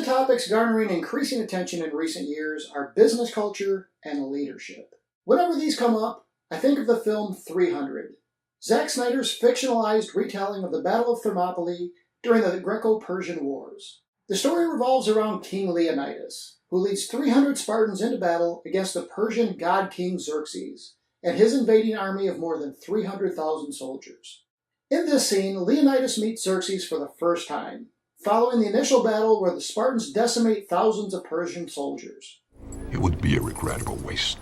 topics garnering increasing attention in recent years are business culture and leadership. Whenever these come up, I think of the film 300, Zack Snyder's fictionalized retelling of the Battle of Thermopylae during the Greco-Persian Wars. The story revolves around King Leonidas, who leads 300 Spartans into battle against the Persian god-king Xerxes and his invading army of more than 300,000 soldiers. In this scene, Leonidas meets Xerxes for the first time, following the initial battle where the Spartans decimate thousands of Persian soldiers. It would be a regrettable waste.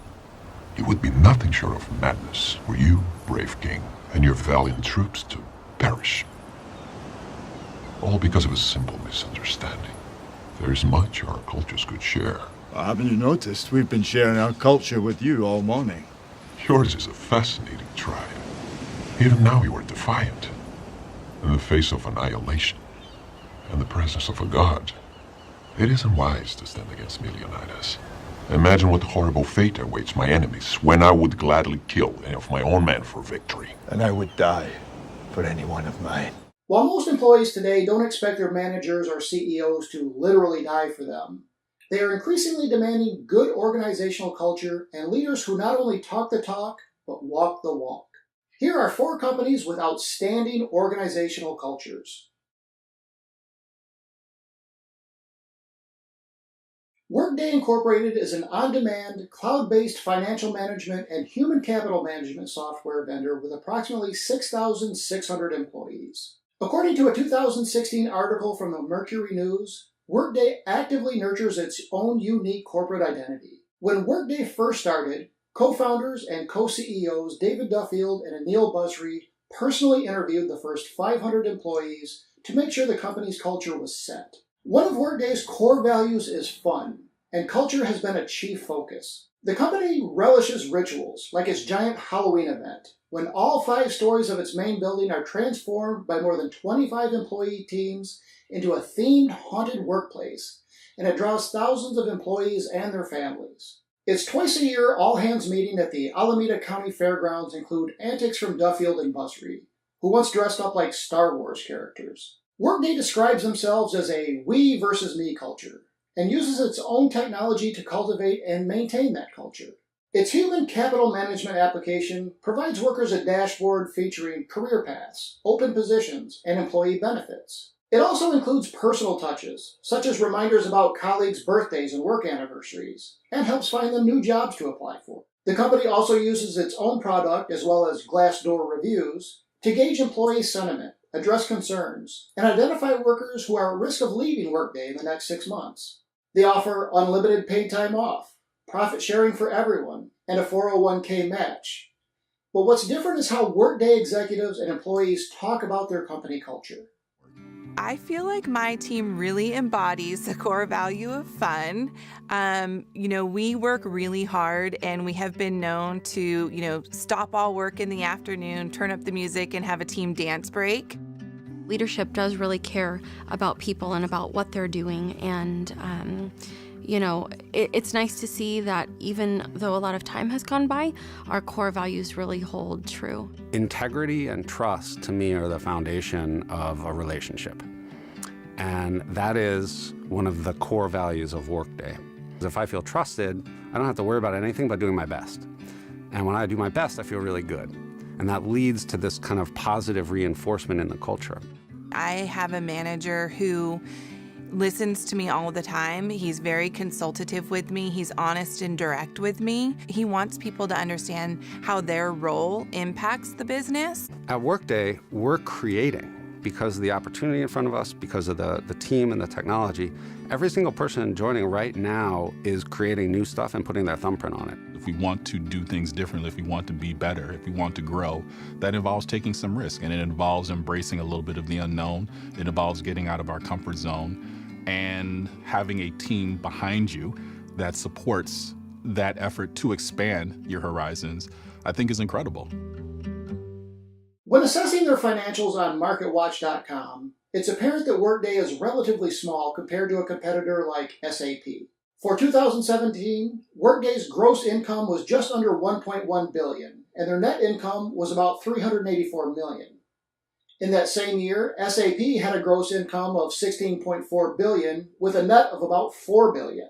It would be nothing short of madness for you, brave king, and your valiant troops to perish. All because of a simple misunderstanding. There is much our cultures could share. Well, haven't you noticed? We've been sharing our culture with you all morning. Yours is a fascinating tribe. Even now you are defiant. In the face of annihilation and the presence of a god. It isn't wise to stand against me, Leonidas. Imagine what horrible fate awaits my enemies when I would gladly kill any of my own men for victory. And I would die for any one of mine. While most employees today don't expect their managers or CEOs to literally die for them, they are increasingly demanding good organizational culture and leaders who not only talk the talk, but walk the walk. Here are 4 companies with outstanding organizational cultures. Workday Incorporated is an on-demand, cloud-based financial management and human capital management software vendor with approximately 6,600 employees. According to a 2016 article from the Mercury News, Workday actively nurtures its own unique corporate identity. When Workday first started, co-founders and co-CEOs David Duffield and Anil Basri personally interviewed the first 500 employees to make sure the company's culture was set. One of Workday's core values is fun, and culture has been a chief focus. The company relishes rituals, like its giant Halloween event, when all 5 stories of its main building are transformed by more than 25 employee teams into a themed haunted workplace, and it draws thousands of employees and their families. Its twice-a-year all-hands meeting at the Alameda County Fairgrounds include antics from Duffield and Basri, who once dressed up like Star Wars characters. Workday describes themselves as a we versus me culture, and uses its own technology to cultivate and maintain that culture. Its human capital management application provides workers a dashboard featuring career paths, open positions, and employee benefits. It also includes personal touches, such as reminders about colleagues' birthdays and work anniversaries, and helps find them new jobs to apply for. The company also uses its own product, as well as Glassdoor reviews, to gauge employee sentiment, address concerns, and identify workers who are at risk of leaving Workday in the next 6 months. They offer unlimited paid time off, profit sharing for everyone, and a 401k match. But what's different is how Workday executives and employees talk about their company culture. I feel like my team really embodies the core value of fun. We work really hard, and we have been known to, stop all work in the afternoon, turn up the music, and have a team dance break. Leadership does really care about people and about what they're doing, and it's nice to see that even though a lot of time has gone by, our core values really hold true. Integrity and trust, to me, are the foundation of a relationship. And that is one of the core values of Workday. If I feel trusted, I don't have to worry about anything but doing my best. And when I do my best, I feel really good. And that leads to this kind of positive reinforcement in the culture. I have a manager who listens to me all the time. He's very consultative with me. He's honest and direct with me. He wants people to understand how their role impacts the business. At Workday, we're creating because of the opportunity in front of us, because of the team and the technology. Every single person joining right now is creating new stuff and putting their thumbprint on it. If we want to do things differently, if we want to be better, if we want to grow, that involves taking some risk, and it involves embracing a little bit of the unknown. It involves getting out of our comfort zone and having a team behind you that supports that effort to expand your horizons, I think is incredible. When assessing their financials on MarketWatch.com, it's apparent that Workday is relatively small compared to a competitor like SAP. For 2017, Workday's gross income was just under $1.1 billion, and their net income was about $384 million. In that same year, SAP had a gross income of $16.4 billion with a net of about $4 billion.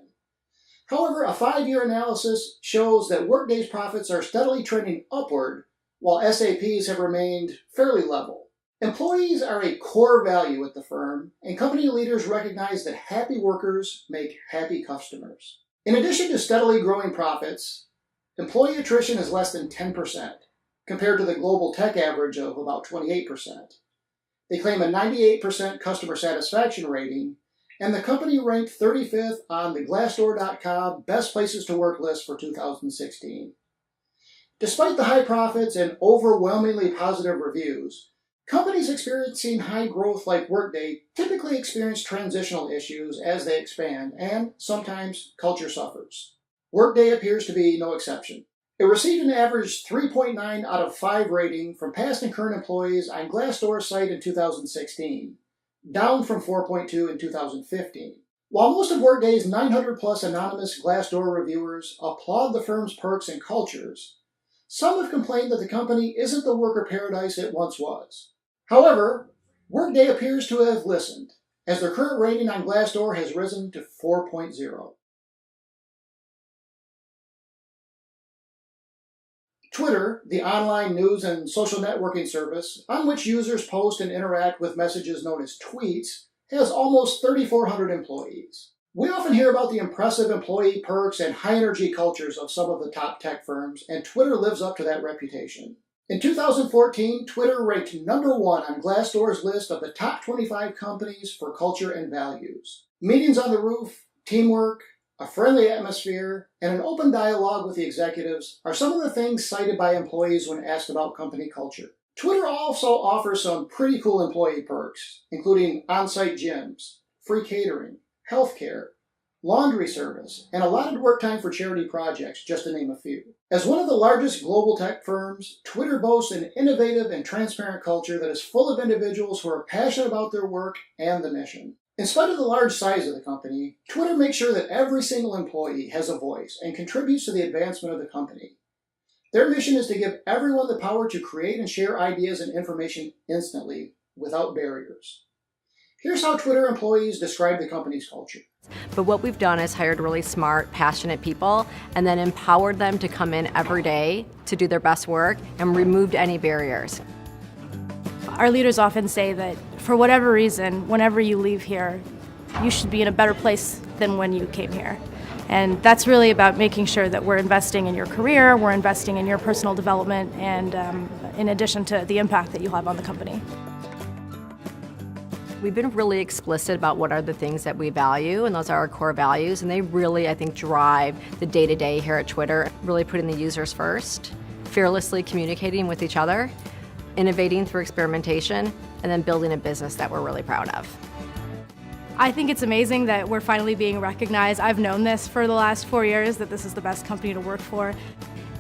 However, a 5-year analysis shows that Workday's profits are steadily trending upward, while SAP's have remained fairly level. Employees are a core value at the firm, and company leaders recognize that happy workers make happy customers. In addition to steadily growing profits, employee attrition is less than 10%, compared to the global tech average of about 28%. They claim a 98% customer satisfaction rating, and the company ranked 35th on the Glassdoor.com Best Places to Work list for 2016. Despite the high profits and overwhelmingly positive reviews, companies experiencing high growth like Workday typically experience transitional issues as they expand, and sometimes culture suffers. Workday appears to be no exception. It received an average 3.9 out of 5 rating from past and current employees on Glassdoor's site in 2016, down from 4.2 in 2015. While most of Workday's 900-plus anonymous Glassdoor reviewers applaud the firm's perks and cultures, some have complained that the company isn't the worker paradise it once was. However, Workday appears to have listened, as their current rating on Glassdoor has risen to 4.0. Twitter, the online news and social networking service on which users post and interact with messages known as tweets, has almost 3,400 employees. We often hear about the impressive employee perks and high-energy cultures of some of the top tech firms, and Twitter lives up to that reputation. In 2014, Twitter ranked number 1 on Glassdoor's list of the top 25 companies for culture and values. Meetings on the roof, teamwork, a friendly atmosphere, and an open dialogue with the executives are some of the things cited by employees when asked about company culture. Twitter also offers some pretty cool employee perks, including on-site gyms, free catering, healthcare, laundry service, and allotted work time for charity projects, just to name a few. As one of the largest global tech firms, Twitter boasts an innovative and transparent culture that is full of individuals who are passionate about their work and the mission. In spite of the large size of the company, Twitter makes sure that every single employee has a voice and contributes to the advancement of the company. Their mission is to give everyone the power to create and share ideas and information instantly, without barriers. Here's how Twitter employees describe the company's culture. But what we've done is hired really smart, passionate people and then empowered them to come in every day to do their best work and removed any barriers. Our leaders often say that for whatever reason, whenever you leave here, you should be in a better place than when you came here. And that's really about making sure that we're investing in your career, we're investing in your personal development, and in addition to the impact that you have on the company. We've been really explicit about what are the things that we value, and those are our core values, and they really, I think, drive the day-to-day here at Twitter, really putting the users first, fearlessly communicating with each other, innovating through experimentation, and then building a business that we're really proud of. I think it's amazing that we're finally being recognized. I've known this for the last 4 years, that this is the best company to work for.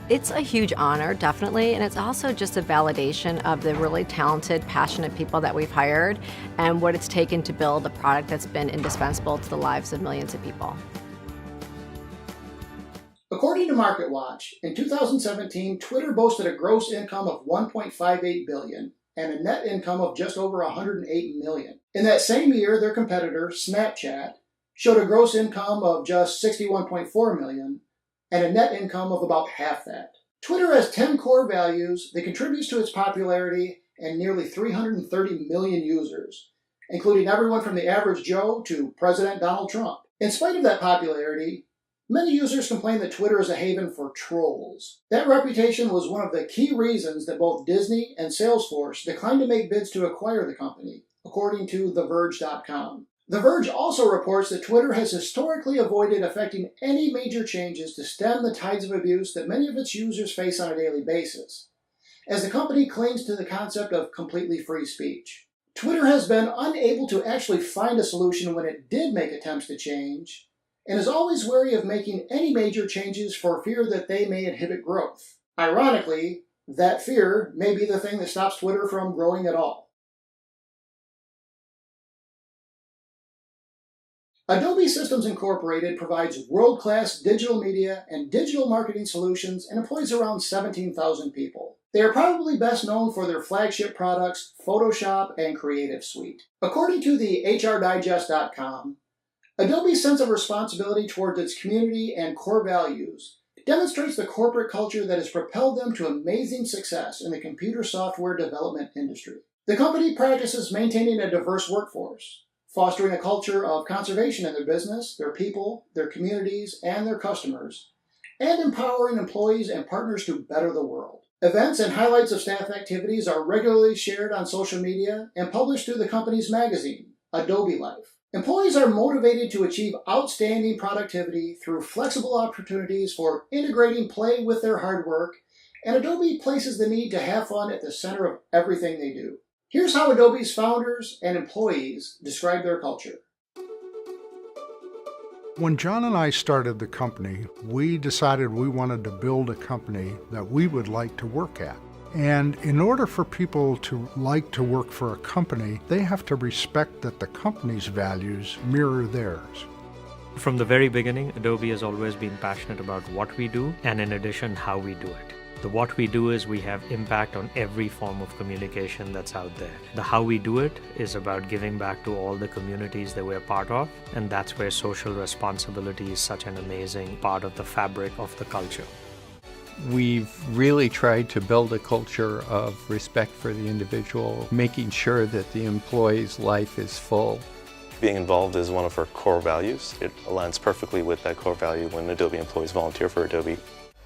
It's a huge honor, definitely, and it's also just a validation of the really talented, passionate people that we've hired and what it's taken to build a product that's been indispensable to the lives of millions of people. According to MarketWatch, in 2017, Twitter boasted a gross income of $1.58 billion and a net income of just over $108 million. In that same year, their competitor, Snapchat, showed a gross income of just $61.4 million and a net income of about half that. Twitter has 10 core values that contributes to its popularity and nearly 330 million users, including everyone from the average Joe to President Donald Trump. In spite of that popularity, many users complain that Twitter is a haven for trolls. That reputation was one of the key reasons that both Disney and Salesforce declined to make bids to acquire the company, according to TheVerge.com. The Verge also reports that Twitter has historically avoided effecting any major changes to stem the tides of abuse that many of its users face on a daily basis, as the company clings to the concept of completely free speech. Twitter has been unable to actually find a solution when it did make attempts to change, and is always wary of making any major changes for fear that they may inhibit growth. Ironically, that fear may be the thing that stops Twitter from growing at all. Adobe Systems Incorporated provides world-class digital media and digital marketing solutions and employs around 17,000 people. They are probably best known for their flagship products, Photoshop and Creative Suite. According to the HRDigest.com, Adobe's sense of responsibility towards its community and core values demonstrates the corporate culture that has propelled them to amazing success in the computer software development industry. The company practices maintaining a diverse workforce, fostering a culture of conservation in their business, their people, their communities, and their customers, and empowering employees and partners to better the world. Events and highlights of staff activities are regularly shared on social media and published through the company's magazine, Adobe Life. Employees are motivated to achieve outstanding productivity through flexible opportunities for integrating play with their hard work, and Adobe places the need to have fun at the center of everything they do. Here's how Adobe's founders and employees describe their culture. When John and I started the company, we decided we wanted to build a company that we would like to work at. And in order for people to like to work for a company, they have to respect that the company's values mirror theirs. From the very beginning, Adobe has always been passionate about what we do and, in addition, how we do it. The what we do is we have impact on every form of communication that's out there. The how we do it is about giving back to all the communities that we're part of, and that's where social responsibility is such an amazing part of the fabric of the culture. We've really tried to build a culture of respect for the individual, making sure that the employee's life is full. Being involved is one of our core values. It aligns perfectly with that core value when Adobe employees volunteer for Adobe.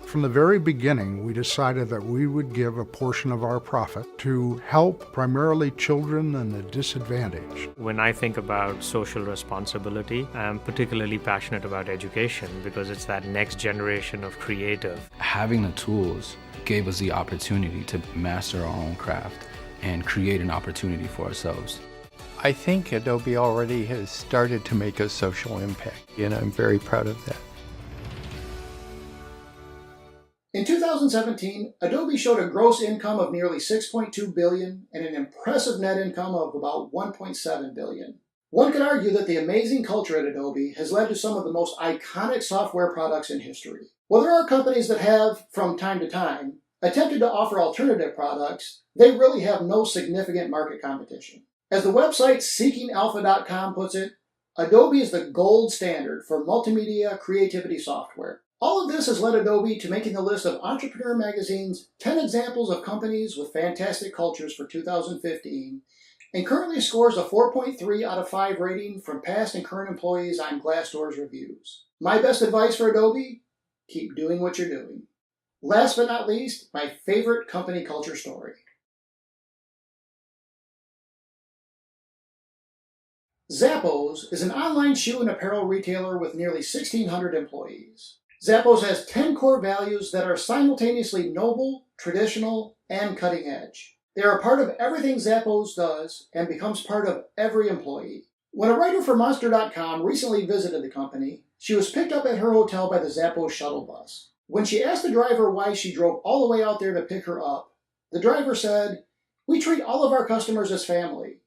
From the very beginning, we decided that we would give a portion of our profit to help primarily children and the disadvantaged. When I think about social responsibility, I'm particularly passionate about education because it's that next generation of creative. Having the tools gave us the opportunity to master our own craft and create an opportunity for ourselves. I think Adobe already has started to make a social impact, and I'm very proud of that. In 2017, Adobe showed a gross income of nearly $6.2 billion and an impressive net income of about $1.7 billion. One could argue that the amazing culture at Adobe has led to some of the most iconic software products in history. While there are companies that have, from time to time, attempted to offer alternative products, they really have no significant market competition. As the website SeekingAlpha.com puts it, Adobe is the gold standard for multimedia creativity software. All of this has led Adobe to making the list of Entrepreneur Magazine's 10 examples of companies with fantastic cultures for 2015, and currently scores a 4.3 out of 5 rating from past and current employees on Glassdoor's reviews. My best advice for Adobe? Keep doing what you're doing. Last but not least, my favorite company culture story. Zappos is an online shoe and apparel retailer with nearly 1,600 employees. Zappos has 10 core values that are simultaneously noble, traditional, and cutting edge. They are a part of everything Zappos does and becomes part of every employee. When a writer for Monster.com recently visited the company, she was picked up at her hotel by the Zappos shuttle bus. When she asked the driver why she drove all the way out there to pick her up, the driver said, "We treat all of our customers as family.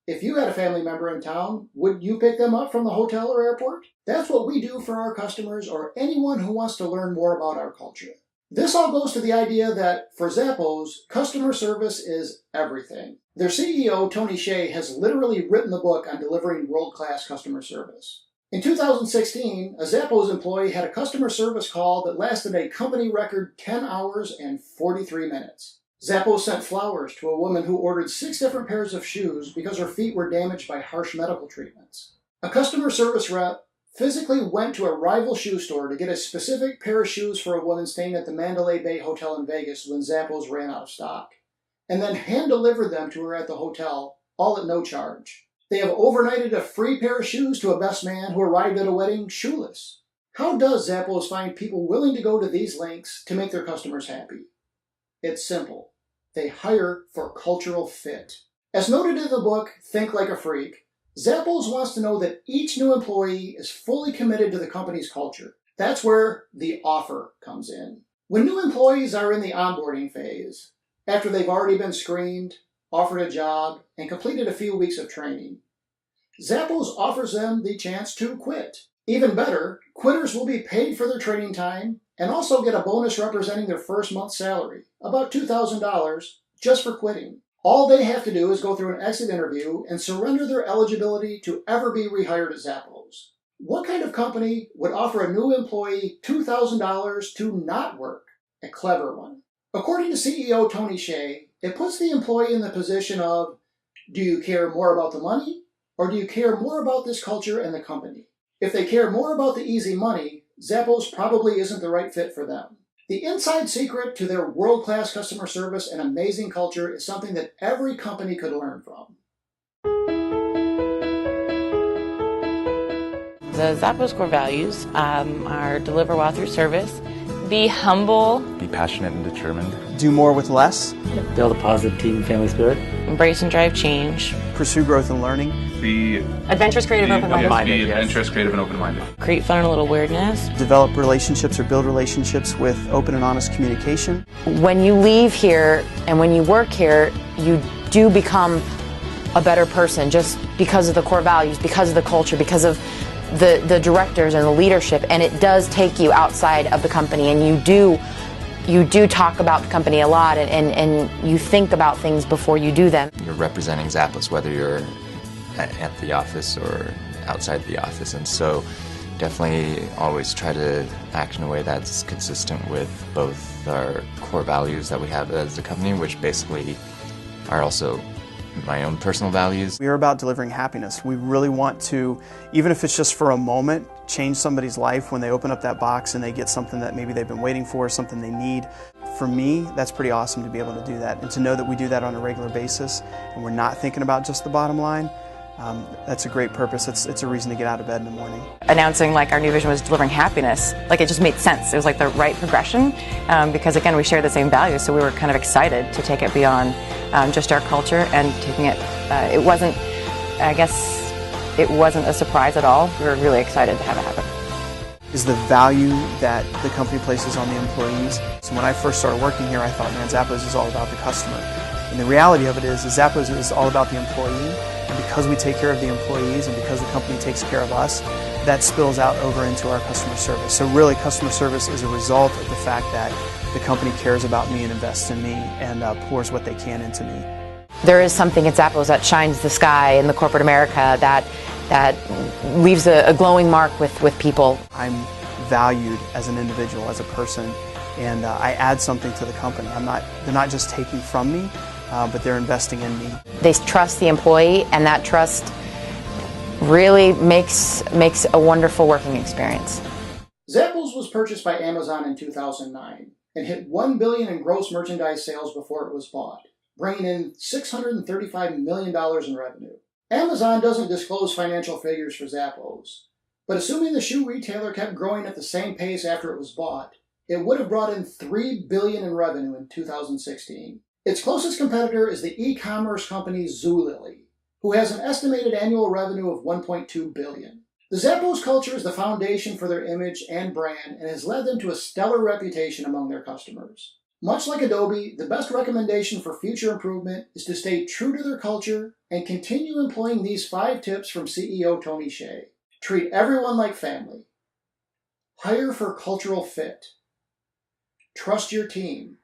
If you had a family member in town, would you pick them up from the hotel or airport? That's what we do for our customers or anyone who wants to learn more about our culture." This all goes to the idea that, for Zappos, customer service is everything. Their CEO, Tony Hsieh, has literally written the book on delivering world-class customer service. In 2016, a Zappos employee had a customer service call that lasted a company record 10 hours and 43 minutes. Zappos sent flowers to a woman who ordered 6 different pairs of shoes because her feet were damaged by harsh medical treatments. A customer service rep physically went to a rival shoe store to get a specific pair of shoes for a woman staying at the Mandalay Bay Hotel in Vegas when Zappos ran out of stock, and then hand-delivered them to her at the hotel, all at no charge. They have overnighted a free pair of shoes to a best man who arrived at a wedding shoeless. How does Zappos find people willing to go to these lengths to make their customers happy? It's simple. They hire for cultural fit. As noted in the book, Think Like a Freak, Zappos wants to know that each new employee is fully committed to the company's culture. That's where the offer comes in. When new employees are in the onboarding phase, after they've already been screened, offered a job, and completed a few weeks of training, Zappos offers them the chance to quit. Even better, quitters will be paid for their training time, and also get a bonus representing their first month's salary, about $2,000, just for quitting. All they have to do is go through an exit interview and surrender their eligibility to ever be rehired at Zappos. What kind of company would offer a new employee $2,000 to not work? A clever one. According to CEO Tony Hsieh, it puts the employee in the position of, do you care more about the money, or do you care more about this culture and the company? If they care more about the easy money, Zappos probably isn't the right fit for them. The inside secret to their world-class customer service and amazing culture is something that every company could learn from. The Zappos core values are deliver while through service, be humble, be passionate and determined, do more with less, build a positive team and family spirit, embrace and drive change, pursue growth and learning, be adventurous, creative, open-minded. Be adventurous, creative, and open-minded. Create fun and a little weirdness. Develop relationships or build relationships with open and honest communication. When you leave here and when you work here, you do become a better person just because of the core values, because of the culture, because of the directors and the leadership, and it does take you outside of the company, and you do talk about the company a lot, and you think about things before you do them. You're representing Zappos, whether you're at the office or outside the office, and so definitely always try to act in a way that's consistent with both our core values that we have as a company, which basically are also my own personal values. We are about delivering happiness. We really want to, even if it's just for a moment, change somebody's life when they open up that box and they get something that maybe they've been waiting for, something they need. For me, that's pretty awesome to be able to do that, and to know that we do that on a regular basis and we're not thinking about just the bottom line. That's a great purpose. It's a reason to get out of bed in the morning. Announcing like our new vision was delivering happiness, like it just made sense. It was like the right progression because again, we share the same values, so we were kind of excited to take it beyond just our culture and taking it. It wasn't a surprise at all. We were really excited to have it happen. Is the value that the company places on the employees. So when I first started working here, I thought, man, Zappos is all about the customer. And the reality of it is Zappos is all about the employee. And because we take care of the employees and because the company takes care of us, that spills out over into our customer service. So really, customer service is a result of the fact that the company cares about me and invests in me and pours what they can into me. There is something at Zappos that shines the sky in the corporate America that leaves a glowing mark with people. I'm valued as an individual, as a person, and I add something to the company. They're not just taking from me, but they're investing in me. They trust the employee, and that trust really makes a wonderful working experience. Zappos was purchased by Amazon in 2009 and hit $1 billion in gross merchandise sales before it was bought, bringing in $635 million in revenue. Amazon doesn't disclose financial figures for Zappos, but assuming the shoe retailer kept growing at the same pace after it was bought, it would have brought in $3 billion in revenue in 2016. Its closest competitor is the e-commerce company Zulily, who has an estimated annual revenue of $1.2 billion. The Zappos culture is the foundation for their image and brand and has led them to a stellar reputation among their customers. Much like Adobe, the best recommendation for future improvement is to stay true to their culture and continue employing these 5 tips from CEO Tony Hsieh. Treat everyone like family. Hire for cultural fit. Trust your team.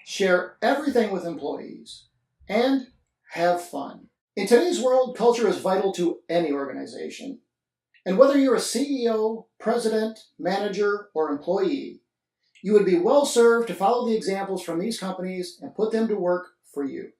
Share everything with employees. And have fun. In today's world, culture is vital to any organization. And whether you're a CEO, president, manager, or employee, you would be well served to follow the examples from these companies and put them to work for you.